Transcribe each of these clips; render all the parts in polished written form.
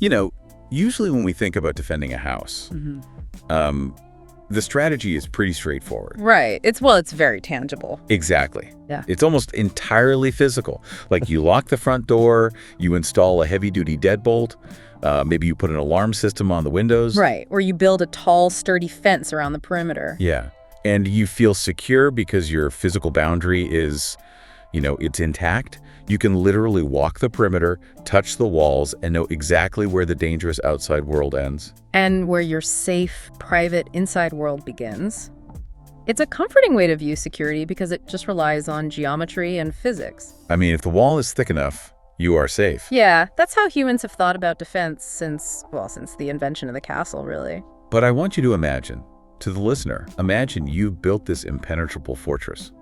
You know, usually when we think about defending a house, the strategy is pretty straightforward. Right. It's very tangible. Exactly. Yeah. It's almost entirely physical. Like you lock the front door, you install a heavy-duty deadbolt, maybe you put an alarm system on the windows. Right. Or you build a tall, sturdy fence around the perimeter. Yeah. And you feel secure because your physical boundary is, it's intact. You can literally walk the perimeter, touch the walls, and know exactly where the dangerous outside world ends. And where your safe, private, inside world begins. It's a comforting way to view security because it just relies on geometry and physics. I mean, if the wall is thick enough, you are safe. Yeah, that's how humans have thought about defense since the invention of the castle, really. But I want you to imagine, to the listener, imagine you've built this impenetrable fortress,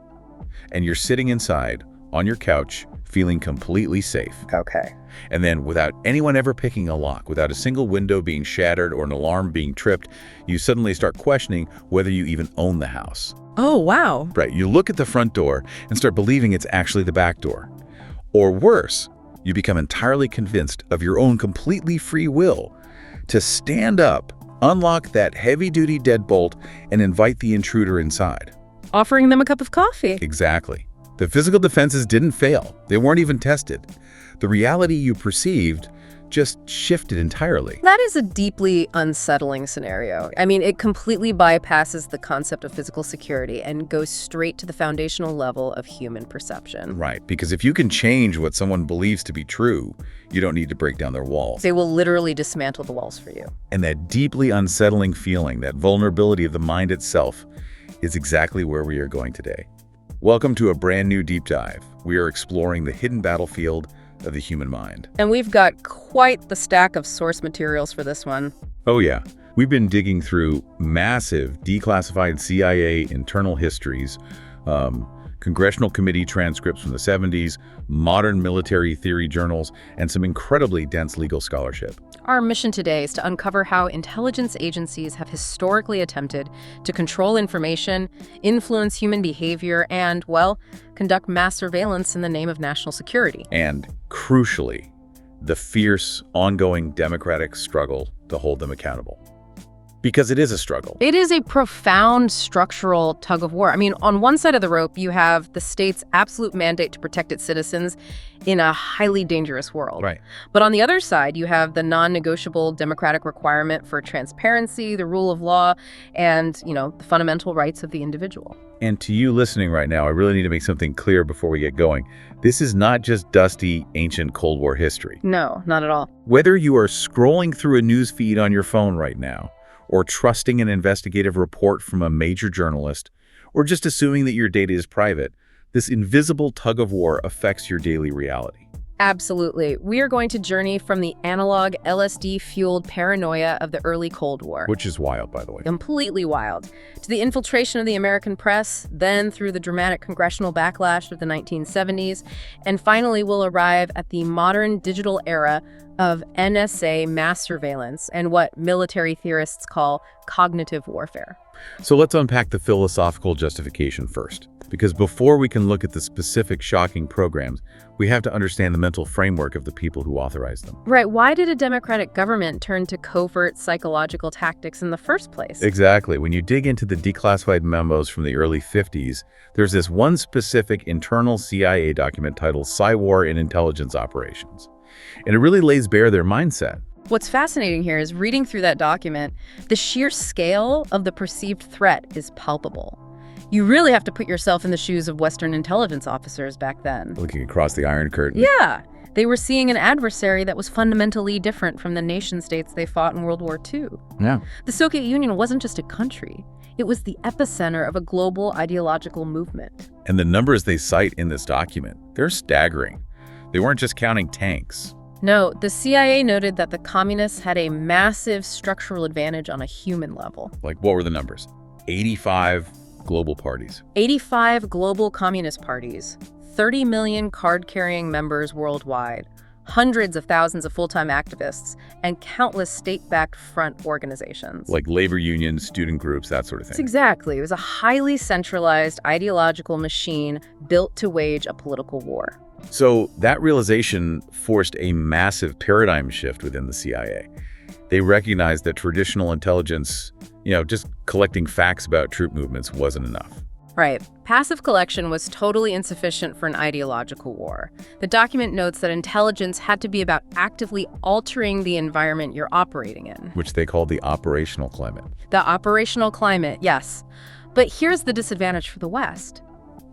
and you're sitting inside, on your couch, feeling completely safe. Okay. And then without anyone ever picking a lock, without a single window being shattered or an alarm being tripped, you suddenly start questioning whether you even own the house. Oh, wow. Right, you look at the front door and start believing it's actually the back door. Or worse, you become entirely convinced of your own completely free will to stand up, unlock that heavy-duty deadbolt, and invite the intruder inside. Offering them a cup of coffee. Exactly. The physical defenses didn't fail. They weren't even tested. The reality you perceived just shifted entirely. That is a deeply unsettling scenario. I mean, it completely bypasses the concept of physical security and goes straight to the foundational level of human perception. Right, because if you can change what someone believes to be true, you don't need to break down their walls. They will literally dismantle the walls for you. And that deeply unsettling feeling, that vulnerability of the mind itself, is exactly where we are going today. Welcome to a brand new deep dive. We are exploring the hidden battlefield of the human mind. And we've got quite the stack of source materials for this one. Oh yeah, we've been digging through massive declassified CIA internal histories, congressional committee transcripts from the 70s, modern military theory journals, and some incredibly dense legal scholarship. Our mission today is to uncover how intelligence agencies have historically attempted to control information, influence human behavior, and, conduct mass surveillance in the name of national security. And, crucially, the fierce, ongoing democratic struggle to hold them accountable. Because it is a struggle. It is a profound structural tug of war. I mean, on one side of the rope, you have the state's absolute mandate to protect its citizens in a highly dangerous world. Right. But on the other side, you have the non-negotiable democratic requirement for transparency, the rule of law, and, the fundamental rights of the individual. And to you listening right now, I really need to make something clear before we get going. This is not just dusty, ancient Cold War history. No, not at all. Whether you are scrolling through a news feed on your phone right now, or trusting an investigative report from a major journalist, or just assuming that your data is private, this invisible tug of war affects your daily reality. Absolutely. We are going to journey from the analog LSD-fueled paranoia of the early Cold War. Which is wild, by the way. Completely wild. To the infiltration of the American press, then through the dramatic congressional backlash of the 1970s, and finally we'll arrive at the modern digital era of NSA mass surveillance and what military theorists call cognitive warfare. So let's unpack the philosophical justification first, because before we can look at the specific shocking programs, we have to understand the mental framework of the people who authorized them. Right. Why did a democratic government turn to covert psychological tactics in the first place? Exactly. When you dig into the declassified memos from the early 50s, there's this one specific internal CIA document titled Psy-War in Intelligence Operations. And it really lays bare their mindset. What's fascinating here is reading through that document, the sheer scale of the perceived threat is palpable. You really have to put yourself in the shoes of Western intelligence officers back then. Looking across the Iron Curtain. Yeah. They were seeing an adversary that was fundamentally different from the nation-states they fought in World War II. Yeah. The Soviet Union wasn't just a country. It was the epicenter of a global ideological movement. And the numbers they cite in this document, they're staggering. They weren't just counting tanks. No, the CIA noted that the communists had a massive structural advantage on a human level. Like, what were the numbers? 85 global parties. 85 global communist parties, 30 million card-carrying members worldwide, hundreds of thousands of full-time activists, and countless state-backed front organizations. Like labor unions, student groups, that sort of thing. Exactly. It was a highly centralized ideological machine built to wage a political war. So that realization forced a massive paradigm shift within the CIA. They recognized that traditional intelligence, just collecting facts about troop movements wasn't enough. Right. Passive collection was totally insufficient for an ideological war. The document notes that intelligence had to be about actively altering the environment you're operating in. Which they called the operational climate. The operational climate, yes. But here's the disadvantage for the West.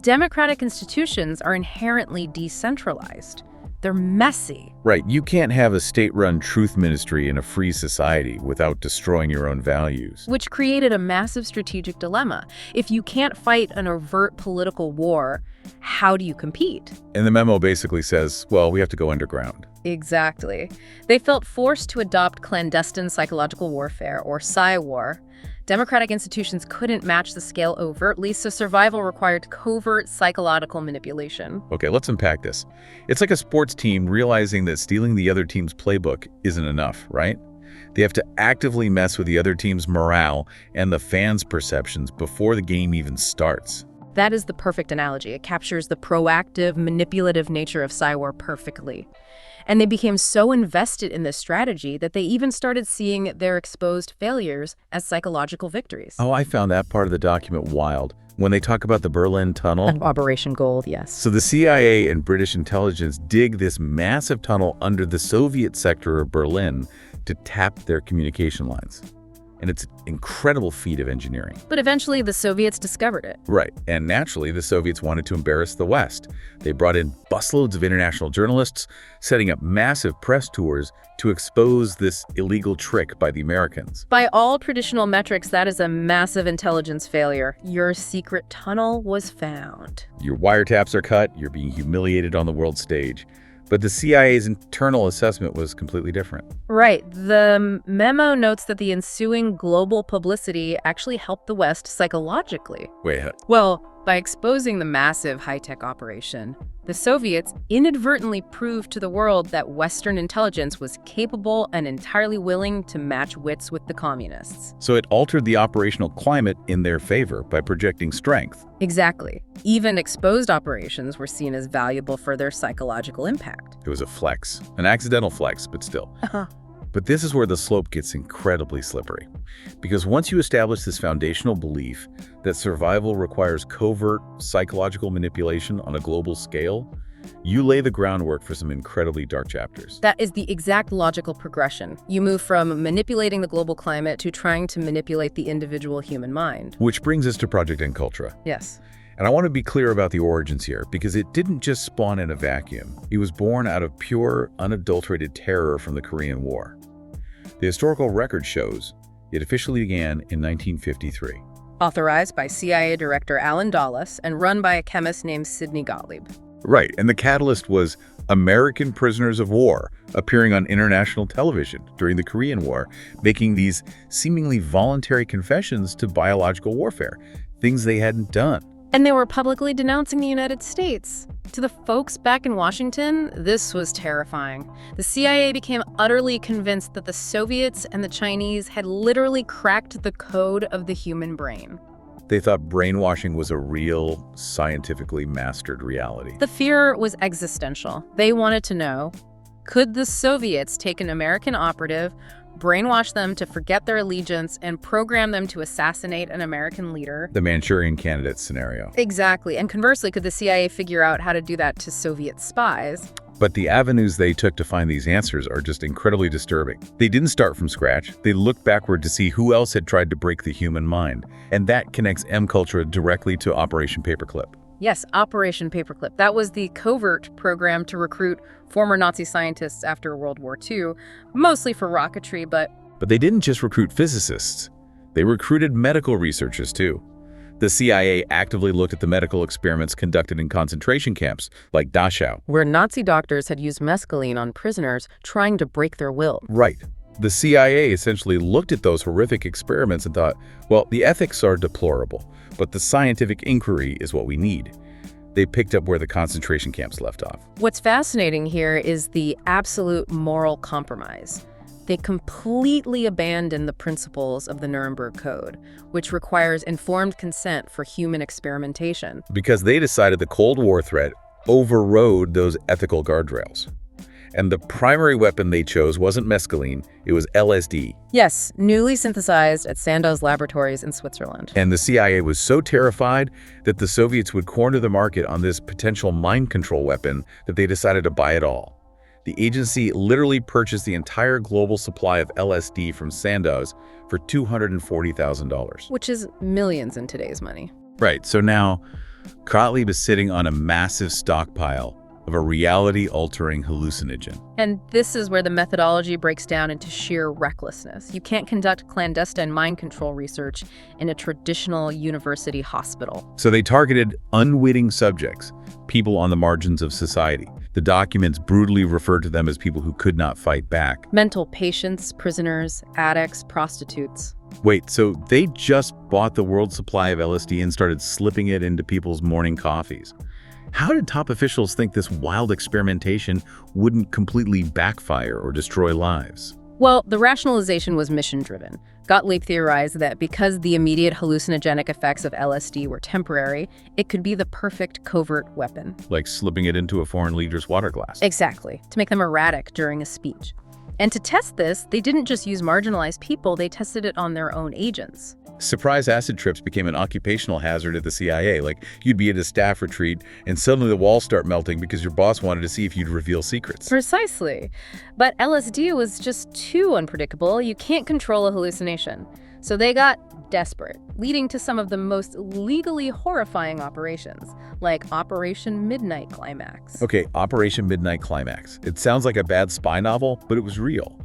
Democratic institutions are inherently decentralized. They're messy. Right. You can't have a state-run truth ministry in a free society without destroying your own values. Which created a massive strategic dilemma. If you can't fight an overt political war, how do you compete? And the memo basically says, well, we have to go underground. Exactly. They felt forced to adopt clandestine psychological warfare, or psy-war. Democratic institutions couldn't match the scale overtly, so survival required covert psychological manipulation. Okay, let's unpack this. It's like a sports team realizing that stealing the other team's playbook isn't enough, right? They have to actively mess with the other team's morale and the fans' perceptions before the game even starts. That is the perfect analogy. It captures the proactive, manipulative nature of psy-war perfectly. And they became so invested in this strategy that they even started seeing their exposed failures as psychological victories. Oh, I found that part of the document wild. When they talk about the Berlin Tunnel. Operation Gold, yes. So the CIA and British intelligence dig this massive tunnel under the Soviet sector of Berlin to tap their communication lines. And it's an incredible feat of engineering. But eventually the Soviets discovered it. Right. And naturally, the Soviets wanted to embarrass the West. They brought in busloads of international journalists, setting up massive press tours to expose this illegal trick by the Americans. By all traditional metrics, that is a massive intelligence failure. Your secret tunnel was found. Your wiretaps are cut, you're being humiliated on the world stage. But the CIA's internal assessment was completely different. Right. The memo notes that the ensuing global publicity actually helped the West psychologically. Wait, Well, by exposing the massive high-tech operation, the Soviets inadvertently proved to the world that Western intelligence was capable and entirely willing to match wits with the communists. so it altered the operational climate in their favor by projecting strength. Exactly. Even exposed operations were seen as valuable for their psychological impact. It was a flex, an accidental flex, but still. But this is where the slope gets incredibly slippery. Because once you establish this foundational belief that survival requires covert psychological manipulation on a global scale, you lay the groundwork for some incredibly dark chapters. That is the exact logical progression. You move from manipulating the global climate to trying to manipulate the individual human mind. Which brings us to Project MKUltra. Yes. And I want to be clear about the origins here, because it didn't just spawn in a vacuum. It was born out of pure, unadulterated terror from the Korean War. The historical record shows it officially began in 1953. Authorized by CIA Director Alan Dulles and run by a chemist named Sidney Gottlieb. Right, and the catalyst was American prisoners of war appearing on international television during the Korean War, making these seemingly voluntary confessions to biological warfare, things they hadn't done. And they were publicly denouncing the United States. To the folks back in Washington, this was terrifying. The CIA became utterly convinced that the Soviets and the Chinese had literally cracked the code of the human brain. They thought brainwashing was a real, scientifically mastered reality. The fear was existential. They wanted to know, could the Soviets take an American operative, brainwash them to forget their allegiance, and program them to assassinate an American leader? The Manchurian Candidate scenario. Exactly. And conversely, could the CIA figure out how to do that to Soviet spies? But the avenues they took to find these answers are just incredibly disturbing. They didn't start from scratch. They looked backward to see who else had tried to break the human mind. And that connects MKUltra directly to Operation Paperclip. Yes, Operation Paperclip. That was the covert program to recruit former Nazi scientists after World War II, mostly for rocketry, but they didn't just recruit physicists. They recruited medical researchers too. The CIA actively looked at the medical experiments conducted in concentration camps like Dachau, where Nazi doctors had used mescaline on prisoners trying to break their will. Right. The CIA essentially looked at those horrific experiments and thought, well, the ethics are deplorable, but the scientific inquiry is what we need. They picked up where the concentration camps left off. What's fascinating here is the absolute moral compromise. They completely abandoned the principles of the Nuremberg Code, which requires informed consent for human experimentation. Because they decided the Cold War threat overrode those ethical guardrails. And the primary weapon they chose wasn't mescaline, it was LSD. Yes, newly synthesized at Sandow's laboratories in Switzerland. And the CIA was so terrified that the Soviets would corner the market on this potential mind control weapon that they decided to buy it all. The agency literally purchased the entire global supply of LSD from Sandow's for $240,000. Which is millions in today's money. Right, so now Gottlieb is sitting on a massive stockpile of a reality-altering hallucinogen. And this is where the methodology breaks down into sheer recklessness. You can't conduct clandestine mind control research in a traditional university hospital. So they targeted unwitting subjects, people on the margins of society. The documents brutally referred to them as people who could not fight back. Mental patients, prisoners, addicts, prostitutes. Wait, so they just bought the world supply of LSD and started slipping it into people's morning coffees? How did top officials think this wild experimentation wouldn't completely backfire or destroy lives? Well, the rationalization was mission-driven. Gottlieb theorized that because the immediate hallucinogenic effects of LSD were temporary, it could be the perfect covert weapon. Like slipping it into a foreign leader's water glass. Exactly, to make them erratic during a speech. And to test this, they didn't just use marginalized people, they tested it on their own agents. Surprise acid trips became an occupational hazard at the CIA. Like, you'd be at a staff retreat, and suddenly the walls start melting because your boss wanted to see if you'd reveal secrets. Precisely. But LSD was just too unpredictable. You can't control a hallucination. So they got desperate, leading to some of the most legally horrifying operations, like Operation Midnight Climax. Okay, Operation Midnight Climax. It sounds like a bad spy novel, but it was real.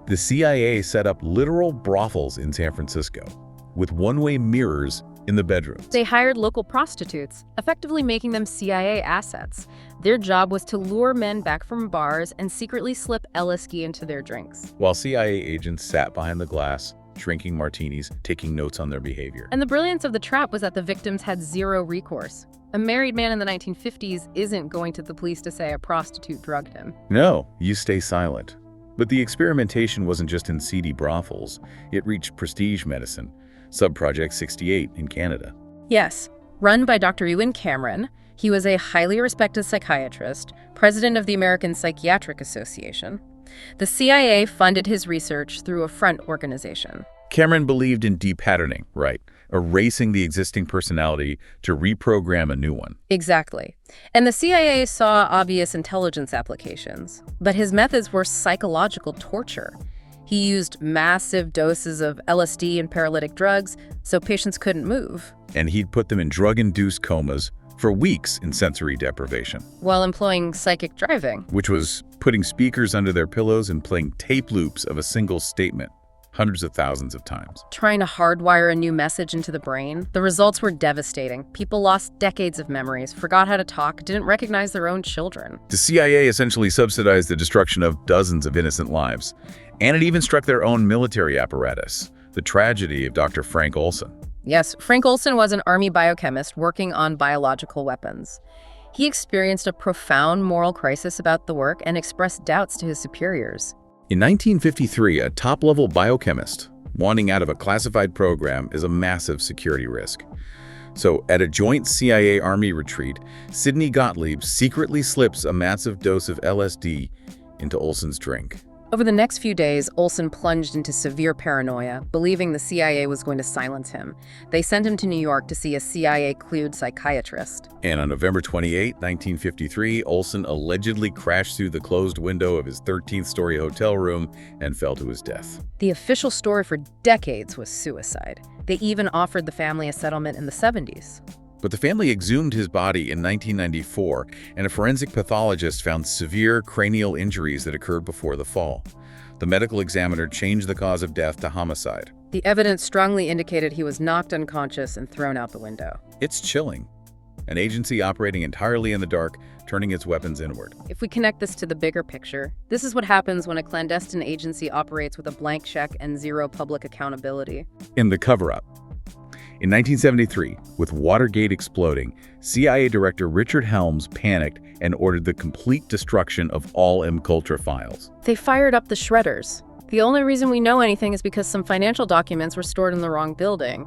The CIA set up literal brothels in San Francisco, with one-way mirrors in the bedrooms. They hired local prostitutes, effectively making them CIA assets. Their job was to lure men back from bars and secretly slip LSD into their drinks. While CIA agents sat behind the glass, drinking martinis, taking notes on their behavior. And the brilliance of the trap was that the victims had zero recourse. A married man in the 1950s isn't going to the police to say a prostitute drugged him. No, you stay silent. But the experimentation wasn't just in seedy brothels. It reached prestige medicine, Sub-Project 68 in Canada. Yes, run by Dr. Ewan Cameron. He was a highly respected psychiatrist, president of the American Psychiatric Association. The CIA funded his research through a front organization. Cameron believed in depatterning, right? Erasing the existing personality to reprogram a new one. Exactly. And the CIA saw obvious intelligence applications, but his methods were psychological torture. He used massive doses of LSD and paralytic drugs so patients couldn't move. And he'd put them in drug-induced comas for weeks in sensory deprivation. While employing psychic driving. Which was putting speakers under their pillows and playing tape loops of a single statement, hundreds of thousands of times. Trying to hardwire a new message into the brain. The results were devastating. People lost decades of memories, forgot how to talk, didn't recognize their own children. The CIA essentially subsidized the destruction of dozens of innocent lives. And it even struck their own military apparatus, the tragedy of Dr. Frank Olson. Yes, Frank Olson was an army biochemist working on biological weapons. He experienced a profound moral crisis about the work and expressed doubts to his superiors. In 1953, a top-level biochemist wanting out of a classified program is a massive security risk. So, at a joint CIA-Army retreat, Sidney Gottlieb secretly slips a massive dose of LSD into Olson's drink. Over the next few days, Olson plunged into severe paranoia, believing the CIA was going to silence him. They sent him to New York to see a CIA-cleared psychiatrist. And on November 28, 1953, Olson allegedly crashed through the closed window of his 13th-story hotel room and fell to his death. The official story for decades was suicide. They even offered the family a settlement in the 70s. But the family exhumed his body in 1994, and a forensic pathologist found severe cranial injuries that occurred before the fall. The medical examiner changed the cause of death to homicide. The evidence strongly indicated he was knocked unconscious and thrown out the window. It's chilling. An agency operating entirely in the dark, turning its weapons inward. If we connect this to the bigger picture, this is what happens when a clandestine agency operates with a blank check and zero public accountability. In the cover-up. In 1973, with Watergate exploding, CIA Director Richard Helms panicked and ordered the complete destruction of all MKUltra files. They fired up the shredders. The only reason we know anything is because some financial documents were stored in the wrong building.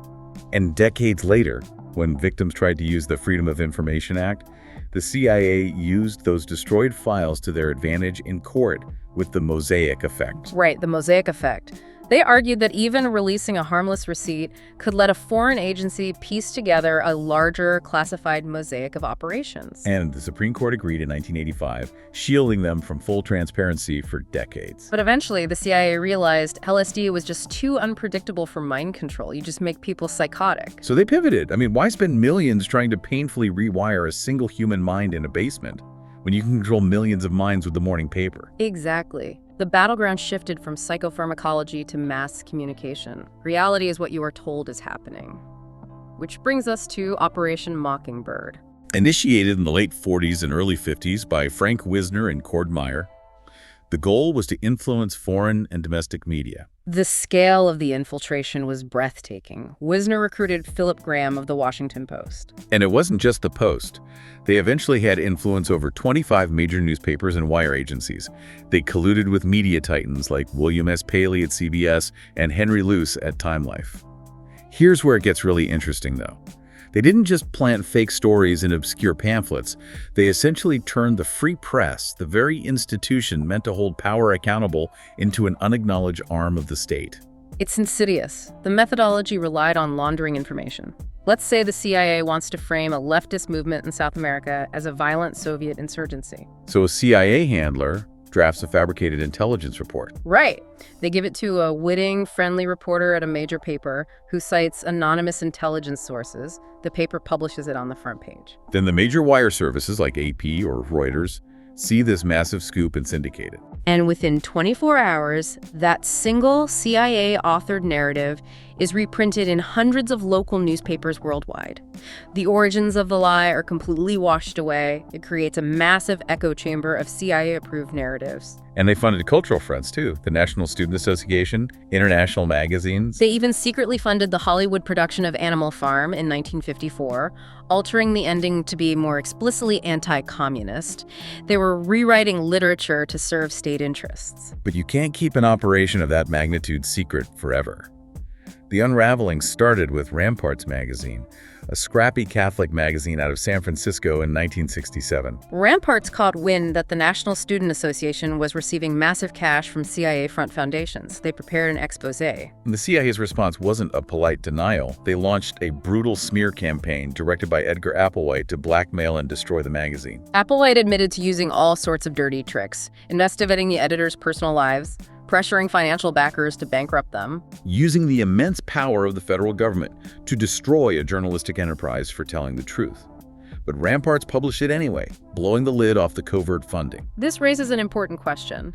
And decades later, when victims tried to use the Freedom of Information Act, The CIA used those destroyed files to their advantage in court with the mosaic effect. Right, the mosaic effect. They argued that even releasing a harmless receipt could let a foreign agency piece together a larger classified mosaic of operations. And the Supreme Court agreed in 1985, shielding them from full transparency for decades. But eventually, the CIA realized LSD was just too unpredictable for mind control. You just make people psychotic. So they pivoted. I mean, why spend millions trying to painfully rewire a single human mind in a basement when you can control millions of minds with the morning paper? Exactly. The battleground shifted from psychopharmacology to mass communication. Reality is what you are told is happening. Which brings us to Operation Mockingbird. Initiated in the late 40s and early 50s by Frank Wisner and Cord Meyer, the goal was to influence foreign and domestic media. The scale of the infiltration was breathtaking. Wisner recruited Philip Graham of the Washington Post. And it wasn't just the Post. They eventually had influence over 25 major newspapers and wire agencies. They colluded with media titans like William S. Paley at CBS and Henry Luce at Time Life. Here's where it gets really interesting, though. They didn't just plant fake stories in obscure pamphlets. They essentially turned the free press, the very institution meant to hold power accountable, into an unacknowledged arm of the state. It's insidious. The methodology relied on laundering information. Let's say the CIA wants to frame a leftist movement in South America as a violent Soviet insurgency. So a CIA handler drafts a fabricated intelligence report. Right. They give it to a witting, friendly reporter at a major paper who cites anonymous intelligence sources. The paper publishes it on the front page. Then the major wire services like AP or Reuters see this massive scoop and syndicate it. And within 24 hours, that single CIA-authored narrative is reprinted in hundreds of local newspapers worldwide. The origins of the lie are completely washed away. It creates a massive echo chamber of CIA-approved narratives. And they funded cultural fronts, too. The National Student Association, international magazines. They even secretly funded the Hollywood production of Animal Farm in 1954, altering the ending to be more explicitly anti-communist. They were rewriting literature to serve state interests. But you can't keep an operation of that magnitude secret forever. The unraveling started with Ramparts magazine, a scrappy Catholic magazine out of San Francisco in 1967. Ramparts caught wind that the National Student Association was receiving massive cash from CIA front foundations. They prepared an expose. And the CIA's response wasn't a polite denial. They launched a brutal smear campaign directed by Edgar Applewhite to blackmail and destroy the magazine. Applewhite admitted to using all sorts of dirty tricks, investigating the editors' personal lives, pressuring financial backers to bankrupt them, using the immense power of the federal government to destroy a journalistic enterprise for telling the truth. But Ramparts published it anyway, blowing the lid off the covert funding. This raises an important question.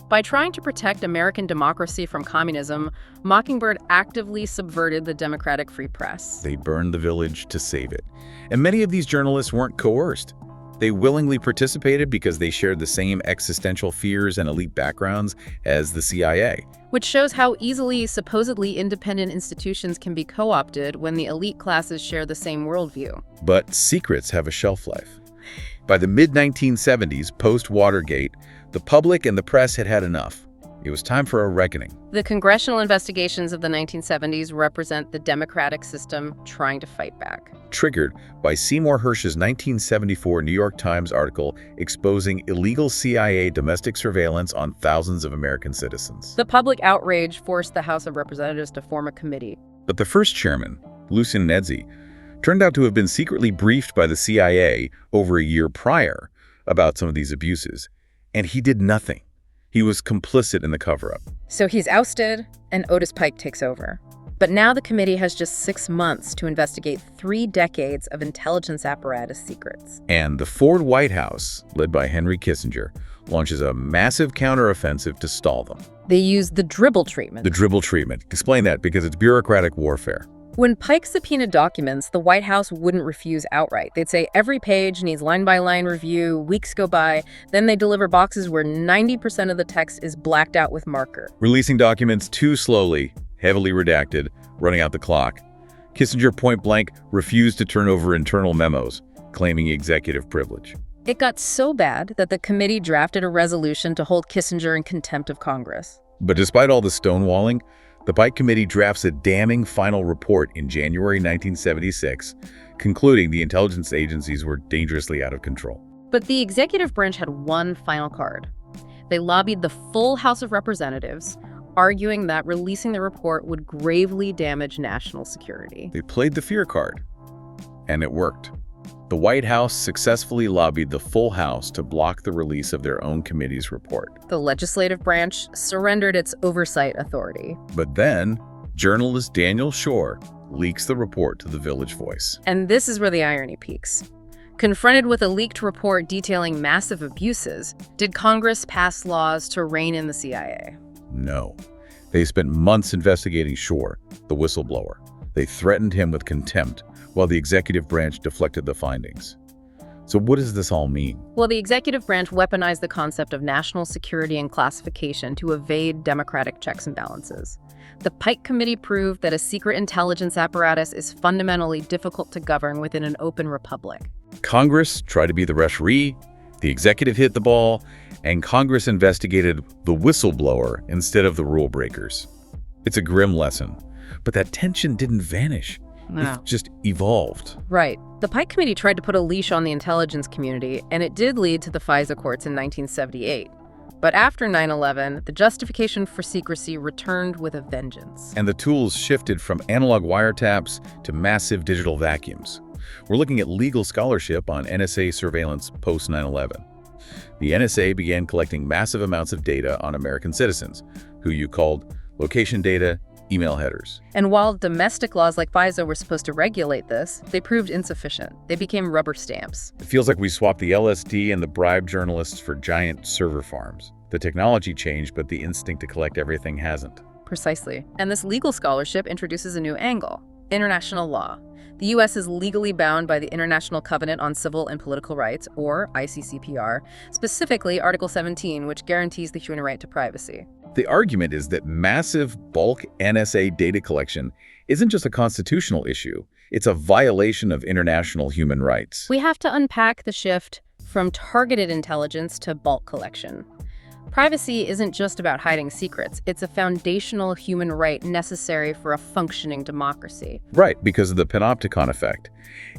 By trying to protect American democracy from communism, Mockingbird actively subverted the democratic free press. They burned the village to save it. And many of these journalists weren't coerced. They willingly participated because they shared the same existential fears and elite backgrounds as the CIA. Which shows how easily supposedly independent institutions can be co-opted when the elite classes share the same worldview. But secrets have a shelf life. By the mid-1970s, post-Watergate, the public and the press had had enough. It was time for a reckoning. The congressional investigations of the 1970s represent the democratic system trying to fight back. Triggered by Seymour Hersh's 1974 New York Times article exposing illegal CIA domestic surveillance on thousands of American citizens. The public outrage forced the House of Representatives to form a committee. But the first chairman, Lucien Nedzi, turned out to have been secretly briefed by the CIA over a year prior about some of these abuses, and he did nothing. He was complicit in the cover-up. So he's ousted, and Otis Pike takes over. But now the committee has just 6 months to investigate 3 decades of intelligence apparatus secrets. And the Ford White House, led by Henry Kissinger, launches a massive counteroffensive to stall them. They use the dribble treatment. The dribble treatment. Explain that, because it's bureaucratic warfare. When Pike subpoenaed documents, the White House wouldn't refuse outright. They'd say every page needs line-by-line review, weeks go by, then they deliver boxes where 90% of the text is blacked out with marker. Releasing documents too slowly, heavily redacted, running out the clock. Kissinger point-blank refused to turn over internal memos, claiming executive privilege. It got so bad that the committee drafted a resolution to hold Kissinger in contempt of Congress. But despite all the stonewalling, The Pike Committee drafts a damning final report in January 1976, concluding the intelligence agencies were dangerously out of control. But the executive branch had one final card. They lobbied the full House of Representatives, arguing that releasing the report would gravely damage national security. They played the fear card, and it worked. The White House successfully lobbied the full House to block the release of their own committee's report. The legislative branch surrendered its oversight authority. But then, journalist Daniel Shore leaks the report to the Village Voice. And this is where the irony peaks. Confronted with a leaked report detailing massive abuses, did Congress pass laws to rein in the CIA? No. They spent months investigating Shore, the whistleblower. They threatened him with contempt, while the executive branch deflected the findings. So what does this all mean? Well, the executive branch weaponized the concept of national security and classification to evade democratic checks and balances. The Pike Committee proved that a secret intelligence apparatus is fundamentally difficult to govern within an open republic. Congress tried to be the referee, the executive hit the ball, and Congress investigated the whistleblower instead of the rule breakers. It's a grim lesson, but that tension didn't vanish. No. It just evolved. Right. The Pike Committee tried to put a leash on the intelligence community, and it did lead to the FISA courts in 1978. But after 9/11, the justification for secrecy returned with a vengeance. And the tools shifted from analog wiretaps to massive digital vacuums. We're looking at legal scholarship on NSA surveillance post 9/11. The NSA began collecting massive amounts of data on American citizens, who you called location data, email headers. And while domestic laws like FISA were supposed to regulate this, they proved insufficient. They became rubber stamps. It feels like we swapped the LSD and the bribe journalists for giant server farms. The technology changed, but the instinct to collect everything hasn't. Precisely. And this legal scholarship introduces a new angle: international law. The U.S. is legally bound by the International Covenant on Civil and Political Rights, or ICCPR, specifically Article 17, which guarantees the human right to privacy. The argument is that massive bulk NSA data collection isn't just a constitutional issue, it's a violation of international human rights. We have to unpack the shift from targeted intelligence to bulk collection. Privacy isn't just about hiding secrets. It's a foundational human right necessary for a functioning democracy. Right, because of the panopticon effect.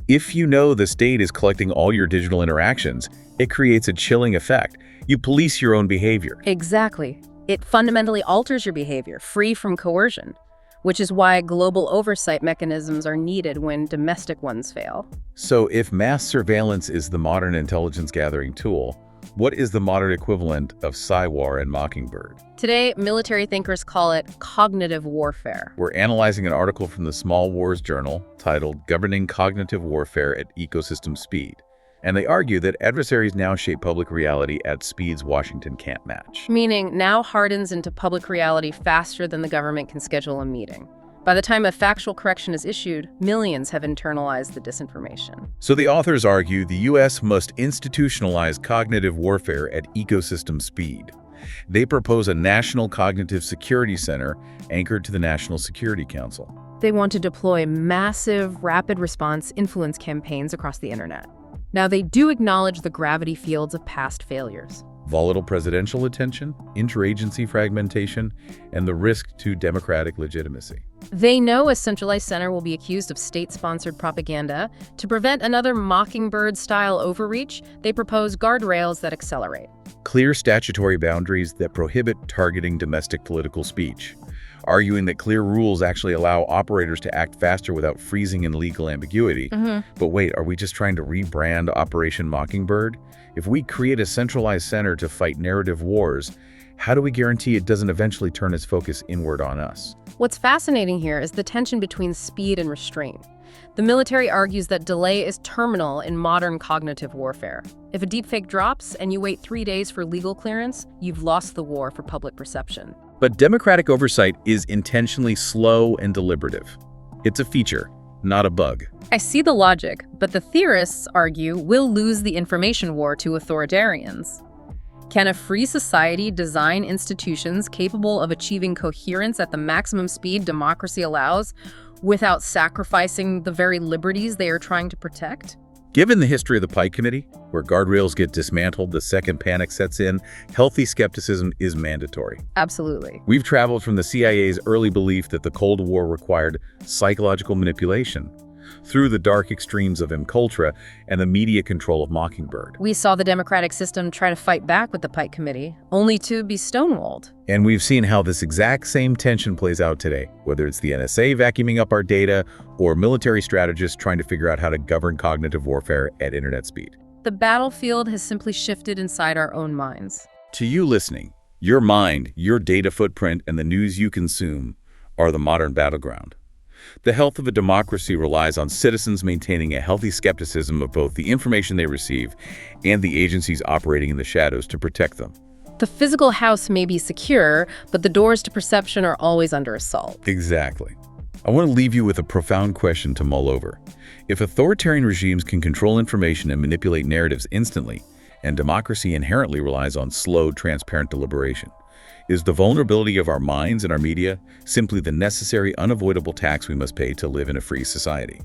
If you know the state is collecting all your digital interactions, it creates a chilling effect. You police your own behavior. Exactly. It fundamentally alters your behavior, free from coercion, which is why global oversight mechanisms are needed when domestic ones fail. So if mass surveillance is the modern intelligence gathering tool, what is the modern equivalent of Psywar and Mockingbird? Today, military thinkers call it cognitive warfare. We're analyzing an article from the Small Wars Journal titled Governing Cognitive Warfare at Ecosystem Speed. And they argue that adversaries now shape public reality at speeds Washington can't match. Meaning now hardens into public reality faster than the government can schedule a meeting. By the time a factual correction is issued, millions have internalized the disinformation. So the authors argue the U.S. must institutionalize cognitive warfare at ecosystem speed. They propose a National Cognitive Security Center anchored to the National Security Council. They want to deploy massive, rapid response influence campaigns across the internet. Now, they do acknowledge the gravity fields of past failures. Volatile presidential attention, interagency fragmentation, and the risk to democratic legitimacy. They know a centralized center will be accused of state-sponsored propaganda. To prevent another Mockingbird-style overreach, they propose guardrails that accelerate. Clear statutory boundaries that prohibit targeting domestic political speech, arguing that clear rules actually allow operators to act faster without freezing in legal ambiguity. But wait, are we just trying to rebrand Operation Mockingbird? If we create a centralized center to fight narrative wars, how do we guarantee it doesn't eventually turn its focus inward on us? What's fascinating here is the tension between speed and restraint. The military argues that delay is terminal in modern cognitive warfare. If a deepfake drops and you wait 3 days for legal clearance, you've lost the war for public perception. But democratic oversight is intentionally slow and deliberative. It's a feature, not a bug. I see the logic, but the theorists argue we'll lose the information war to authoritarians. Can a free society design institutions capable of achieving coherence at the maximum speed democracy allows without sacrificing the very liberties they are trying to protect? Given the history of the Pike Committee, where guardrails get dismantled the second panic sets in, healthy skepticism is mandatory. Absolutely. We've traveled from the CIA's early belief that the Cold War required psychological manipulation, through the dark extremes of MKUltra and the media control of Mockingbird. We saw the democratic system try to fight back with the Pike Committee, only to be stonewalled. And we've seen how this exact same tension plays out today, whether it's the NSA vacuuming up our data or military strategists trying to figure out how to govern cognitive warfare at internet speed. The battlefield has simply shifted inside our own minds. To you listening, your mind, your data footprint, and the news you consume are the modern battleground. The health of a democracy relies on citizens maintaining a healthy skepticism of both the information they receive and the agencies operating in the shadows to protect them. The physical house may be secure, but the doors to perception are always under assault. Exactly. I want to leave you with a profound question to mull over. If authoritarian regimes can control information and manipulate narratives instantly, and democracy inherently relies on slow, transparent deliberation, is the vulnerability of our minds and our media simply the necessary, unavoidable tax we must pay to live in a free society?